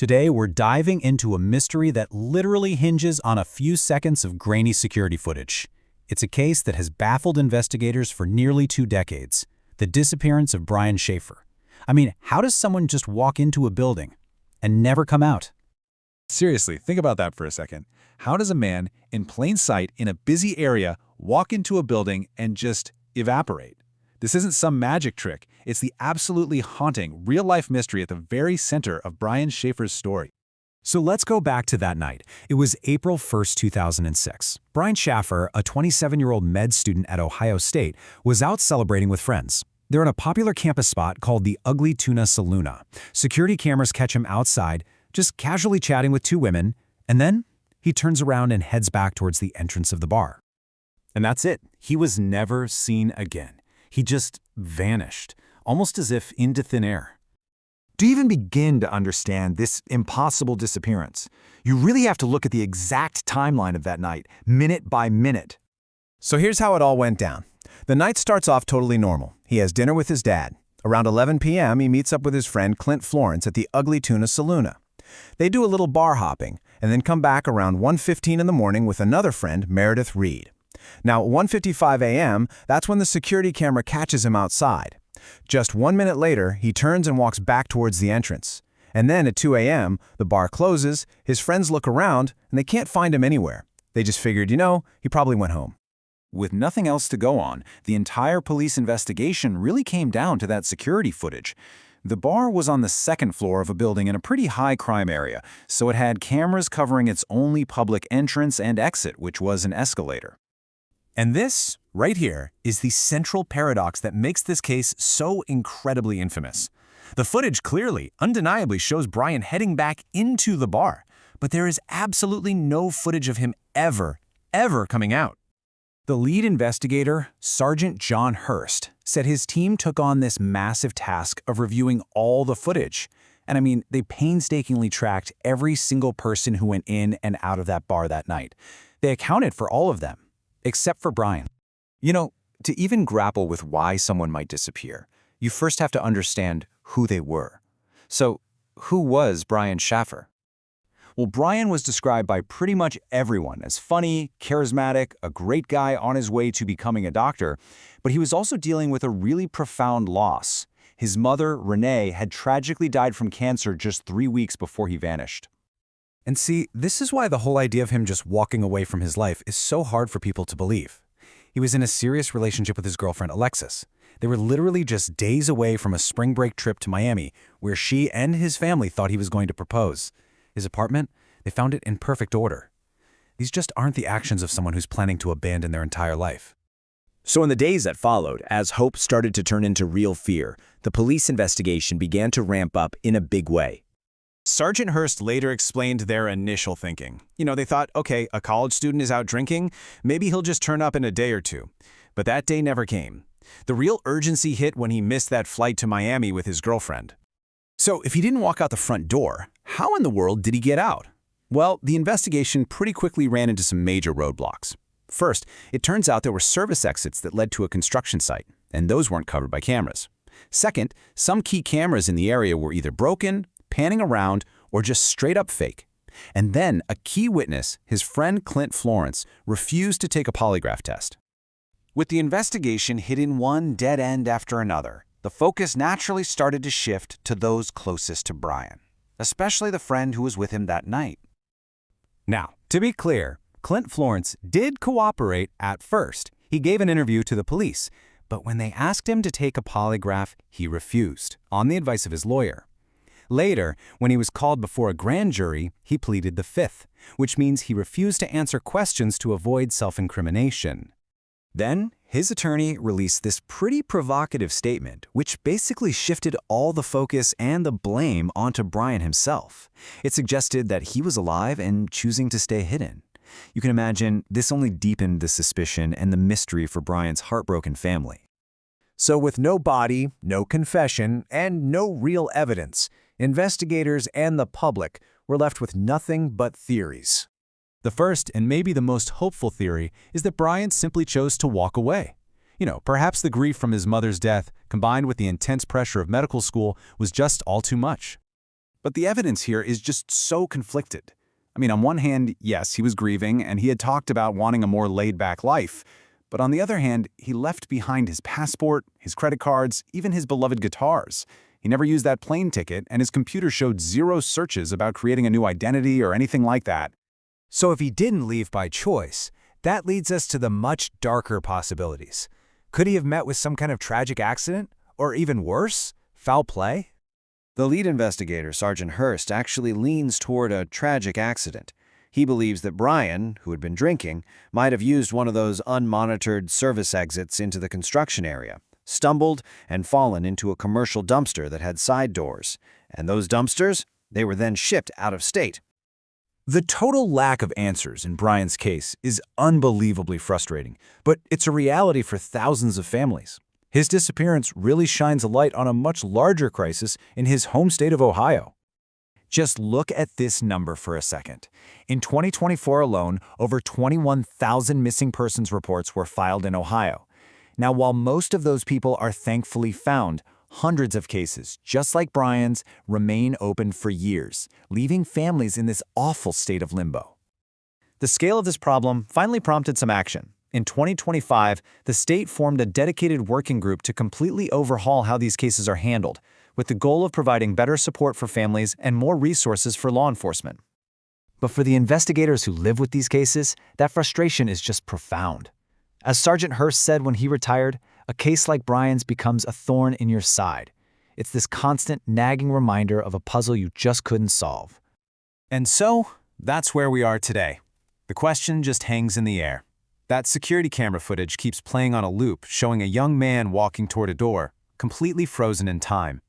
Today, we're diving into a mystery that literally hinges on a few seconds of grainy security footage. It's a case that has baffled investigators for nearly 2 decades, the disappearance of Brian Shaffer. I mean, how does someone just walk into a building and never come out? Seriously, think about that for a second. How does a man in plain sight in a busy area walk into a building and just evaporate? This isn't some magic trick. It's the absolutely haunting, real-life mystery at the very center of Brian Shaffer's story. So let's go back to that night. It was April 1st, 2006. Brian Shaffer, a 27-year-old med student at Ohio State, was out celebrating with friends. They're in a popular campus spot called the Ugly Tuna Saloona. Security cameras catch him outside, just casually chatting with 2 women, and then he turns around and heads back towards the entrance of the bar. And that's it. He was never seen again. He just vanished, almost as if into thin air. To even begin to understand this impossible disappearance, you really have to look at the exact timeline of that night, minute by minute. So here's how it all went down. The night starts off totally normal. He has dinner with his dad. Around 11 p.m., he meets up with his friend Clint Florence at the Ugly Tuna Saloona. They do a little bar hopping and then come back around 1:15 in the morning with another friend, Meredith Reed. Now, at 1:55 a.m., that's when the security camera catches him outside. Just 1 minute later, he turns and walks back towards the entrance. And then at 2 a.m., the bar closes, his friends look around, and they can't find him anywhere. They just figured, he probably went home. With nothing else to go on, the entire police investigation really came down to that security footage. The bar was on the 2nd floor of a building in a pretty high crime area, so it had cameras covering its only public entrance and exit, which was an escalator. And this, right here, is the central paradox that makes this case so incredibly infamous. The footage clearly, undeniably shows Brian heading back into the bar, but there is absolutely no footage of him ever coming out. The lead investigator, Sergeant John Hurst, said his team took on this massive task of reviewing all the footage. And I mean, they painstakingly tracked every single person who went in and out of that bar that night. They accounted for all of them, except for Brian. To even grapple with why someone might disappear, you first have to understand who they were. So, who was Brian Shaffer? Well, Brian was described by pretty much everyone as funny, charismatic, a great guy on his way to becoming a doctor, but he was also dealing with a really profound loss. His mother, Renee, had tragically died from cancer just 3 weeks before he vanished. And see, this is why the whole idea of him just walking away from his life is so hard for people to believe. He was in a serious relationship with his girlfriend, Alexis. They were literally just days away from a spring break trip to Miami, where she and his family thought he was going to propose. His apartment, they found it in perfect order. These just aren't the actions of someone who's planning to abandon their entire life. So in the days that followed, as hope started to turn into real fear, the police investigation began to ramp up in a big way. Sergeant Hurst later explained their initial thinking. They thought, okay, a college student is out drinking, maybe he'll just turn up in a day or 2. But that day never came. The real urgency hit when he missed that flight to Miami with his girlfriend. So if he didn't walk out the front door, how in the world did he get out? Well, the investigation pretty quickly ran into some major roadblocks. First, it turns out there were service exits that led to a construction site, and those weren't covered by cameras. Second, some key cameras in the area were either broken, panning around, or just straight up fake. And then a key witness, his friend Clint Florence, refused to take a polygraph test. With the investigation hitting one dead end after another, the focus naturally started to shift to those closest to Brian, especially the friend who was with him that night. Now, to be clear, Clint Florence did cooperate at first. He gave an interview to the police, but when they asked him to take a polygraph, he refused, on the advice of his lawyer. Later, when he was called before a grand jury, he pleaded the fifth, which means he refused to answer questions to avoid self-incrimination. Then, his attorney released this pretty provocative statement, which basically shifted all the focus and the blame onto Brian himself. It suggested that he was alive and choosing to stay hidden. You can imagine this only deepened the suspicion and the mystery for Brian's heartbroken family. So with no body, no confession, and no real evidence, investigators and the public were left with nothing but theories. The first, and maybe the most hopeful theory, is that Brian simply chose to walk away. Perhaps the grief from his mother's death, combined with the intense pressure of medical school, was just all too much. But the evidence here is just so conflicted. I mean, on one hand, yes, he was grieving, and he had talked about wanting a more laid-back life. But on the other hand, he left behind his passport, his credit cards, even his beloved guitars. He never used that plane ticket, and his computer showed 0 searches about creating a new identity or anything like that. So if he didn't leave by choice, that leads us to the much darker possibilities. Could he have met with some kind of tragic accident? Or even worse, foul play? The lead investigator, Sergeant Hurst, actually leans toward a tragic accident. He believes that Brian, who had been drinking, might have used one of those unmonitored service exits into the construction area, stumbled and fallen into a commercial dumpster that had side doors. And those dumpsters, they were then shipped out of state. The total lack of answers in Brian's case is unbelievably frustrating, but it's a reality for thousands of families. His disappearance really shines a light on a much larger crisis in his home state of Ohio. Just look at this number for a second. In 2024 alone, over 21,000 missing persons reports were filed in Ohio. Now, while most of those people are thankfully found, hundreds of cases, just like Brian's, remain open for years, leaving families in this awful state of limbo. The scale of this problem finally prompted some action. In 2025, the state formed a dedicated working group to completely overhaul how these cases are handled, with the goal of providing better support for families and more resources for law enforcement. But for the investigators who live with these cases, that frustration is just profound. As Sergeant Hurst said when he retired, a case like Brian's becomes a thorn in your side. It's this constant, nagging reminder of a puzzle you just couldn't solve. And so, that's where we are today. The question just hangs in the air. That security camera footage keeps playing on a loop, showing a young man walking toward a door, completely frozen in time.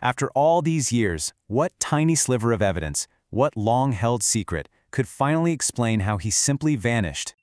After all these years, what tiny sliver of evidence, what long-held secret, could finally explain how he simply vanished